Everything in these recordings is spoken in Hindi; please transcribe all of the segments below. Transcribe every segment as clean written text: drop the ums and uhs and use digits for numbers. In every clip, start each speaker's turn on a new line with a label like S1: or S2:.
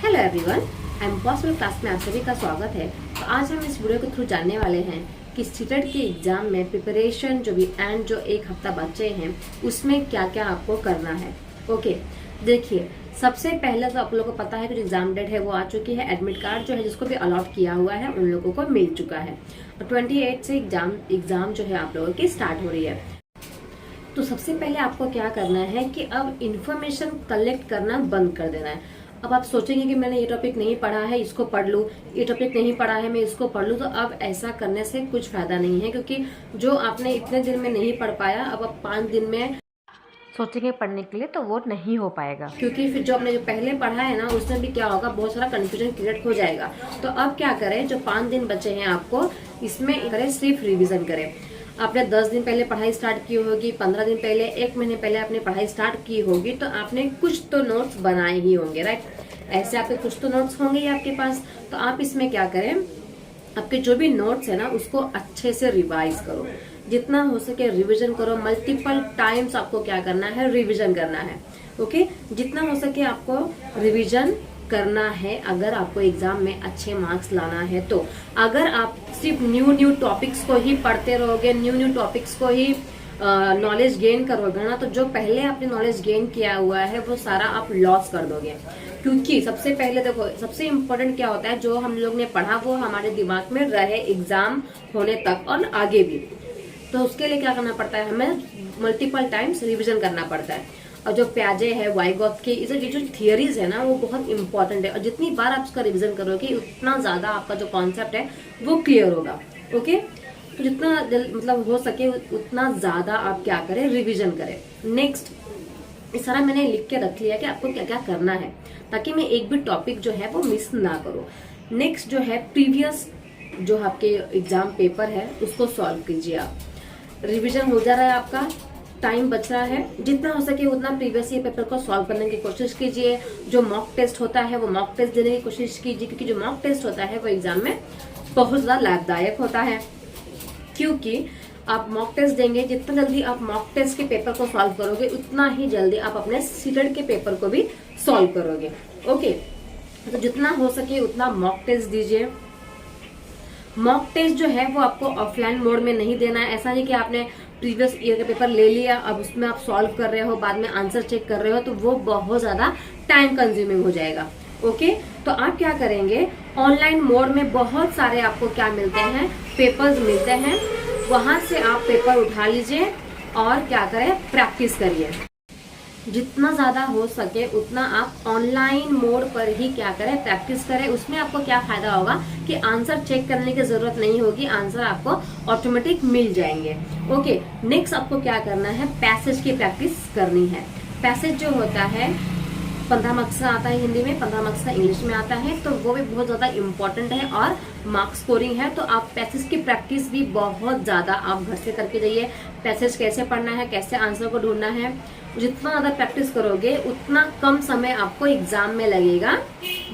S1: Hello everyone, I am possible class में आप सभी का स्वागत है। तो आज हम इस वीडियो के थ्रू जानने वाले हैं कि सीटेट के एग्जाम में प्रिपरेशन जो एक हफ्ता बचे हैं उसमें क्या क्या आपको करना है। ओके, देखिए सबसे पहले तो आप लोगों को पता है कि जो एग्जाम डेट है वो आ चुकी है। एडमिट कार्ड जो है जिसको भी अलॉट किया हुआ है उन लोगों को मिल चुका है और 28 से एग्जाम जो है आप लोगों की स्टार्ट हो रही है। तो सबसे पहले आपको क्या करना है कि अब इंफॉर्मेशन कलेक्ट करना बंद कर देना है। अब आप सोचेंगे कि मैंने ये टॉपिक नहीं पढ़ा है, इसको पढ़ लूँ, ये टॉपिक नहीं पढ़ा है, मैं इसको पढ़ लूँ। तो अब ऐसा करने से कुछ फायदा नहीं है, क्योंकि जो आपने इतने दिन में नहीं पढ़ पाया अब आप 5 दिन में सोचेंगे पढ़ने के लिए तो वो नहीं हो पाएगा, क्योंकि फिर जो आपने जो पहले पढ़ा है ना उसमें भी क्या होगा, बहुत सारा कंफ्यूजन क्रिएट हो जाएगा। तो अब क्या करें, जो 5 दिन बचे हैं आपको इसमें करें सिर्फ रिविजन करें। आपने 10 दिन पहले पढ़ाई स्टार्ट की होगी, 15 दिन पहले, 1 महीने पहले आपने पढ़ाई स्टार्ट की होगी, तो आपने कुछ तो नोट्स बनाए ही होंगे, राइट। ऐसे आपके कुछ तो नोट्स होंगे ही आपके पास। तो आप इसमें क्या करें, आपके जो भी नोट्स है ना उसको अच्छे से रिवाइज करो, जितना हो सके रिवीजन करो। मल्टीपल टाइम्स आपको क्या करना है, रिवीजन करना है। ओके, जितना हो सके आपको रिवीजन करना है अगर आपको एग्जाम में अच्छे मार्क्स लाना है। तो अगर आप सिर्फ न्यू टॉपिक्स को ही पढ़ते रहोगे, न्यू टॉपिक्स को ही नॉलेज गेन करोगे ना, तो जो पहले आपने नॉलेज गेन किया हुआ है वो सारा आप लॉस कर दोगे। क्योंकि सबसे पहले देखो, सबसे इम्पोर्टेंट क्या होता है, जो हम लोग ने पढ़ा वो हमारे दिमाग में रहे एग्जाम होने तक और आगे भी। तो उसके लिए क्या करना पड़ता है, हमें मल्टीपल टाइम्स रिविजन करना पड़ता है। और जो प्याजे है, वाइगॉथ के ये जो थियरीज है ना वो बहुत इंपॉर्टेंट है, और जितनी बार आप उसका रिविजन करोगे उतना ज्यादा आपका जो कॉन्सेप्ट है वो क्लियर होगा। ओके, तो जितना मतलब हो सके उतना ज्यादा आप क्या करें, रिविजन करें। नेक्स्ट, इस सारा मैंने लिख के रख लिया कि आपको क्या क्या करना है, ताकि मैं एक भी टॉपिक जो है वो मिस ना करूँ। नेक्स्ट जो है, प्रीवियस जो आपके एग्जाम पेपर है उसको सॉल्व कीजिए आप। रिविजन हो जा रहा है, आपका टाइम बच रहा है, जितना हो सके उतना प्रीवियस ईयर पेपर को सॉल्व करने की कोशिश कीजिए। जो मॉक टेस्ट होता है वो मॉक टेस्ट देने की कोशिश कीजिए, क्योंकि जो मॉक टेस्ट होता है वो एग्जाम में बहुत ज्यादा लाभदायक होता है। क्योंकि आप मॉक टेस्ट देंगे, जितना जल्दी आप मॉक टेस्ट के पेपर को सॉल्व करोगे उतना ही जल्दी आप अपने सीटेट के पेपर को भी सॉल्व करोगे। ओके, तो जितना हो सके उतना मॉक टेस्ट दीजिए। मॉक टेस्ट जो है वो आपको ऑफलाइन मोड में नहीं देना है। ऐसा नहीं कि आपने प्रीवियस ईयर का पेपर ले लिया, अब उसमें आप सॉल्व कर रहे हो, बाद में आंसर चेक कर रहे हो, तो वो बहुत ज्यादा टाइम कंज्यूमिंग हो जाएगा। ओके, तो आप क्या करेंगे, ऑनलाइन मोड में बहुत सारे आपको क्या मिलते हैं, पेपर्स मिलते हैं, वहां से आप पेपर उठा लीजिए और क्या करें, प्रैक्टिस करिए। जितना ज्यादा हो सके उतना आप ऑनलाइन मोड पर ही क्या करें, प्रैक्टिस करें। उसमें आपको क्या फायदा होगा कि आंसर चेक करने की जरूरत नहीं होगी, आंसर आपको ऑटोमेटिक मिल जाएंगे। ओके, नेक्स्ट आपको क्या करना है, पैसेज की प्रैक्टिस करनी है। पैसेज जो होता है 15 मार्क्स का आता है हिंदी में, 15 मार्क्स का इंग्लिश में आता है, तो वो भी बहुत ज्यादा इंपॉर्टेंट है और मार्क्स स्कोरिंग है। तो आप पैसेज की प्रैक्टिस भी बहुत ज्यादा आप घर से करके जाइए। पैसेज कैसे पढ़ना है, कैसे आंसर को ढूंढना है, जितना ज्यादा प्रैक्टिस करोगे उतना कम समय आपको एग्जाम में लगेगा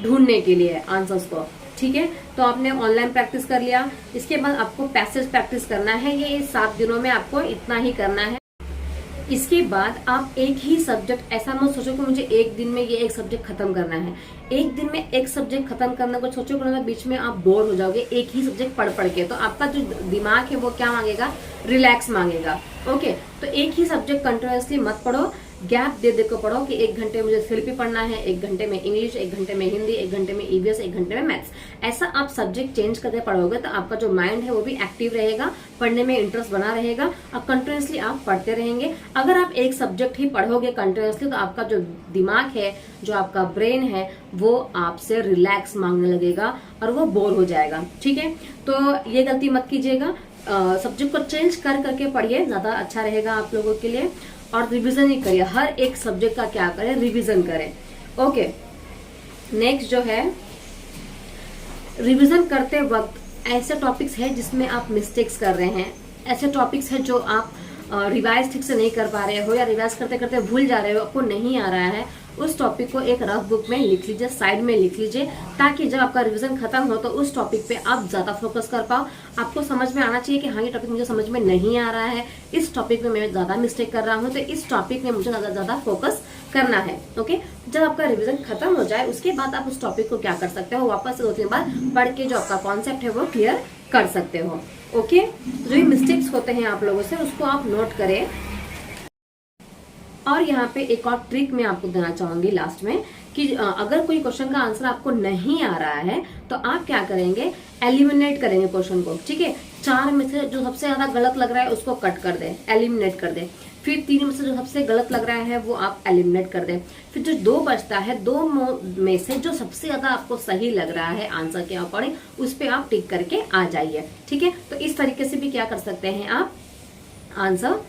S1: ढूंढने के लिए आंसर्स को। ठीक है, तो आपने ऑनलाइन प्रैक्टिस कर लिया, इसके बाद आपको पैसेज प्रैक्टिस करना है। ये 7 दिनों में आपको इतना ही करना है। इसके बाद आप एक ही सब्जेक्ट, ऐसा मत सोचो कि मुझे एक दिन में ये एक सब्जेक्ट खत्म करना है। एक दिन में एक सब्जेक्ट खत्म करने को सोचो कि बीच में आप बोर हो जाओगे एक ही सब्जेक्ट पढ़ पढ़ के। तो आपका जो दिमाग है वो क्या मांगेगा, रिलैक्स मांगेगा। ओके, तो एक ही सब्जेक्ट कंटिन्यूअसली मत पढ़ो, गैप दे दे को पढ़ो कि 1 घंटे मुझे फिर पढ़ना है, 1 घंटे में इंग्लिश, 1 घंटे में हिंदी, 1 घंटे में ईवीएस, 1 घंटे में मैथ्स। ऐसा आप सब्जेक्ट चेंज करके पढ़ोगे तो आपका जो माइंड है वो भी एक्टिव रहेगा, पढ़ने में इंटरेस्ट बना रहेगा और कंटिन्यूअसली आप पढ़ते रहेंगे। अगर आप एक सब्जेक्ट ही पढ़ोगे कंटिन्यूअसली तो आपका जो दिमाग है, जो आपका ब्रेन है, वो आपसे रिलैक्स मांगने लगेगा और वो बोर हो जाएगा। ठीक है, तो ये गलती मत कीजिएगा, सब्जेक्ट को चेंज कर करके पढ़िए, ज्यादा अच्छा रहेगा आप लोगों के लिए। और रिवीजन ही करिए, हर एक सब्जेक्ट का क्या करें, रिवीजन करें। ओके, नेक्स्ट जो है, रिवीजन करते वक्त ऐसे टॉपिक्स है जिसमें आप मिस्टेक्स कर रहे हैं, ऐसे टॉपिक्स है जो आप रिवाइज ठीक से नहीं कर पा रहे हो या रिवाइज करते करते भूल जा रहे हो, आपको नहीं आ रहा है, उस टॉपिक को एक रफ बुक में लिख लीजिए, साइड में लिख लीजिए, ताकि जब आपका रिवीजन खत्म हो तो उस टॉपिक पे आप ज्यादा फोकस कर पाओ। आपको समझ में आना चाहिए कि हाँ ये टॉपिक मुझे समझ में नहीं आ रहा है, इस टॉपिक में मैं ज्यादा मिस्टेक कर रहा हूँ, तो इस टॉपिक में मुझे ज्यादा फोकस करना है। ओके, जब आपका रिवीजन खत्म हो जाए उसके बाद आप उस टॉपिक को क्या कर सकते हो, वापस से 2-3 बार पढ़ के जो आपका कॉन्सेप्ट है वो क्लियर कर सकते हो। ओके, तो जो भी मिस्टेक्स होते हैं आप लोगों से उसको आप नोट करें। और यहाँ पे एक और ट्रिक मैं आपको देना चाहूंगी लास्ट में कि अगर कोई क्वेश्चन का आंसर आपको नहीं आ रहा है तो आप क्या करेंगे, एलिमिनेट करेंगे क्वेश्चन को। ठीक है, 4 में से जो सबसे ज्यादा गलत लग रहा है उसको कट कर दे, एलिमिनेट कर दे। फिर 3 में से जो सबसे गलत लग रहा है वो आप एलिमिनेट कर दे। फिर जो 2 बचता है, 2 में से जो सबसे ज्यादा आपको सही लग रहा है आंसर के अकॉर्डिंग उस पर आप टिक करके आ जाइए। ठीक है, तो इस तरीके से भी क्या कर सकते हैं, आप आंसर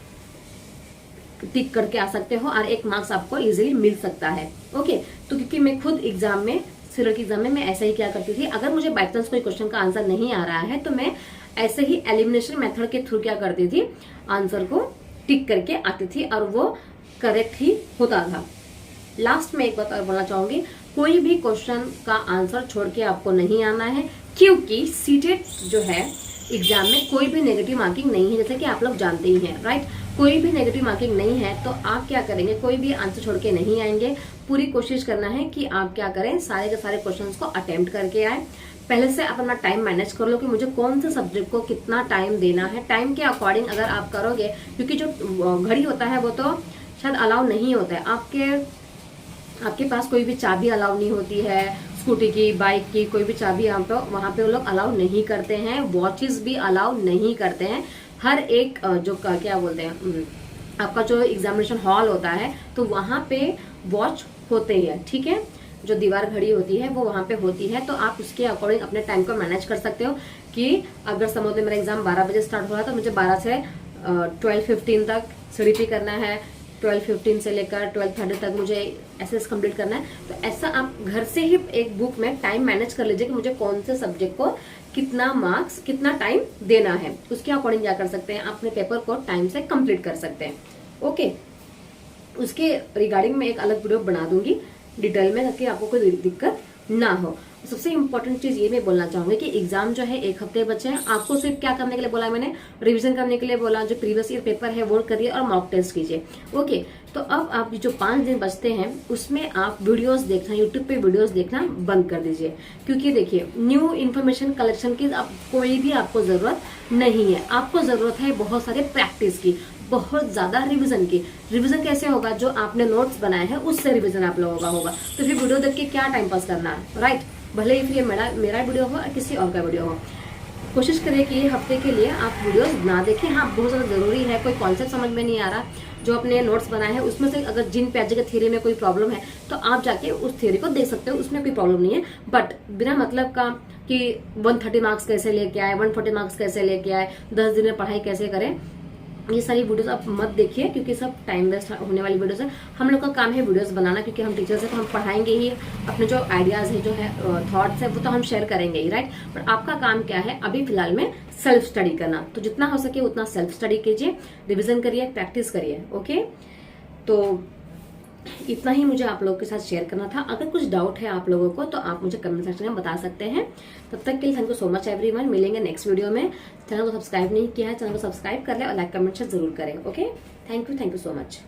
S1: टिक करके आ सकते हो और 1 मार्क्स आपको इजीली मिल सकता है। ओके, तो क्योंकि मैं खुद एग्जाम में, सीरियल के एग्जाम में मैं ऐसा ही क्या करती थी, अगर मुझे बाई चांस कोई क्वेश्चन का आंसर नहीं आ रहा है तो मैं ऐसे ही एलिमिनेशन मेथड के थ्रू क्या करती थी, आंसर को टिक करके आती थी और वो करेक्ट ही होता था। लास्ट में एक बात और बोलना चाहूंगी, कोई भी क्वेश्चन का आंसर छोड़ के आपको नहीं आना है, क्योंकि सीटेट जो है एग्जाम में कोई भी नेगेटिव मार्किंग नहीं है, जैसे कि आप लोग जानते ही हैं, राइट। कोई भी नेगेटिव मार्किंग नहीं है, तो आप क्या करेंगे, कोई भी आंसर छोड़ के नहीं आएंगे। पूरी कोशिश करना है कि आप क्या करें, सारे के सारे क्वेश्चंस को अटेम्प्ट करके आए। पहले से आप अपना टाइम मैनेज कर लो कि मुझे कौन से सब्जेक्ट को कितना टाइम देना है। टाइम के अकॉर्डिंग अगर आप करोगे, क्योंकि जो घड़ी होता है वो तो शायद अलाउ नहीं होता है, आपके पास कोई भी चाबी अलाउ नहीं होती है, स्कूटी की, बाइक की, कोई भी चाबी यहाँ पे वहां पे वो लोग अलाउ नहीं करते हैं, वॉचेस भी अलाउ नहीं करते हैं। हर एक जो क्या बोलते हैं, आपका जो एग्जामिनेशन हॉल होता है तो वहां पे वॉच होते हैं। ठीक है, जो दीवार घड़ी होती है वो वहां पे होती है, तो आप उसके अकॉर्डिंग अपने टाइम को मैनेज कर सकते हो कि अगर समझ लो मेरा एग्जाम 12 बजे स्टार्ट हो रहा है तो मुझे 12 से 12:15 तक सीडीपी करना है, 12:15 से लेकर 12:30 तक मुझे एसएस कंप्लीट करना है। तो ऐसा आप घर से ही एक बुक में टाइम मैनेज कर लीजिए कि मुझे कौन से सब्जेक्ट को कितना मार्क्स, कितना टाइम देना है। उसके अकॉर्डिंग क्या कर सकते हैं, अपने पेपर को टाइम से कंप्लीट कर सकते हैं। ओके, उसके रिगार्डिंग मैं एक अलग वीडियो बना दूंगी डिटेल में, ताकि आपको कोई दिक्कत ना हो। सबसे इंपॉर्टेंट चीज ये मैं बोलना चाहूंगी कि एग्जाम जो है 1 हफ्ते बचे हैं, आपको सिर्फ क्या करने के लिए बोला, मैंने रिवीजन करने के लिए बोला, जो प्रीवियस ईयर पेपर है वो करिए और मॉक टेस्ट कीजिए। ओके, तो अब आप जो 5 दिन बचते हैं उसमें आप वीडियोस देखना, यूट्यूब पे वीडियोस देखना बंद कर दीजिए, क्योंकि देखिए न्यू इन्फॉर्मेशन कलेक्शन की कोई भी आपको जरूरत नहीं है। आपको जरूरत है बहुत सारे प्रैक्टिस की, बहुत ज्यादा रिवीजन की। रिवीजन कैसे होगा, जो आपने नोट्स बनाए हैं उससे रिवीजन आप लोगों का होगा। तो फिर वीडियो देख के क्या टाइम पास करना है, राइट। भले ही फिर मेरा वीडियो हो या किसी और का वीडियो हो, कोशिश करिए कि ये हफ्ते के लिए आप वीडियोस ना देखें। हाँ, बहुत ज्यादा जरूरी है, कोई कॉन्सेप्ट समझ में नहीं आ रहा, जो अपने नोट्स बनाए हैं उसमें से अगर जिन पैजे के थ्योरी में कोई प्रॉब्लम है तो आप जाके उस थ्योरी को देख सकते हो, उसमें कोई प्रॉब्लम नहीं है। बट बिना मतलब का कि 130 मार्क्स कैसे लेके आए, 140 मार्क्स कैसे लेके आए, 10 दिन में पढ़ाई कैसे करें, ये सारी वीडियोस आप मत देखिए, क्योंकि सब टाइम वेस्ट होने वाली वीडियोस है। हम लोग का काम है वीडियोस बनाना, क्योंकि हम टीचर्स हैं तो हम पढ़ाएंगे ही, अपने जो आइडियाज है, जो है थॉट्स है वो तो हम शेयर करेंगे ही, राइट। पर आपका काम क्या है अभी फिलहाल में, सेल्फ स्टडी करना। तो जितना हो सके उतना सेल्फ स्टडी कीजिए, रिविजन करिए, प्रैक्टिस करिए। ओके, तो इतना ही मुझे आप लोगों के साथ शेयर करना था। अगर कुछ डाउट है आप लोगों को तो आप मुझे कमेंट सेक्शन में बता सकते हैं। तब तक के लिए thank you so much everyone. मिलेंगे नेक्स्ट वीडियो में। चैनल को सब्सक्राइब नहीं किया है, चैनल को सब्सक्राइब कर ले और लाइक कमेंट जरूर करें। Okay, thank you so much.